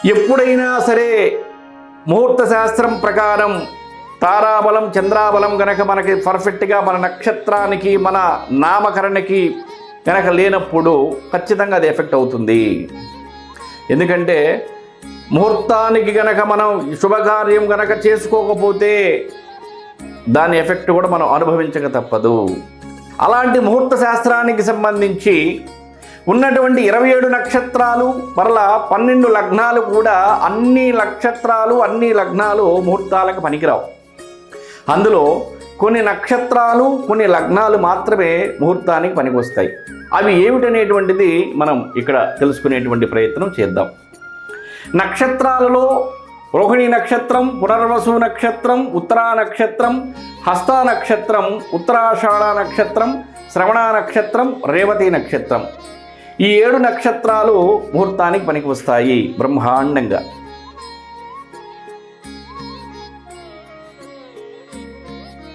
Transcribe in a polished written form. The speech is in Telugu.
ఎప్పుడైనా సరే ముహూర్త శాస్త్రం ప్రకారం తారాబలం చంద్రాబలం గనక మనకి పర్ఫెక్ట్గా మన నక్షత్రానికి మన నామకరణకి గనక లేనప్పుడు ఖచ్చితంగా అది ఎఫెక్ట్ అవుతుంది. ఎందుకంటే ముహూర్తానికి గనక మనం శుభకార్యం గనక చేసుకోకపోతే దాని ఎఫెక్ట్ కూడా మనం అనుభవించక తప్పదు. అలాంటి ముహూర్త శాస్త్రానికి సంబంధించి ఉన్నటువంటి 27 నక్షత్రాలు మరలా 12 లగ్నాలు కూడా అన్ని నక్షత్రాలు అన్ని లగ్నాలు ముహూర్తాలకు పనికిరావు. అందులో కొన్ని నక్షత్రాలు కొన్ని లగ్నాలు మాత్రమే ముహూర్తానికి పనికొస్తాయి. అవి ఏమిటనేటువంటిది మనం ఇక్కడ తెలుసుకునేటువంటి ప్రయత్నం చేద్దాం. నక్షత్రాలలో రోహిణి నక్షత్రం, పునర్వసు నక్షత్రం, ఉత్తరా నక్షత్రం, హస్త నక్షత్రం, ఉత్తరాషాఢ నక్షత్రం, శ్రవణ నక్షత్రం, రేవతి నక్షత్రం, ఈ 7 నక్షత్రాలు ముహూర్తానికి పనికి వస్తాయి బ్రహ్మాండంగా.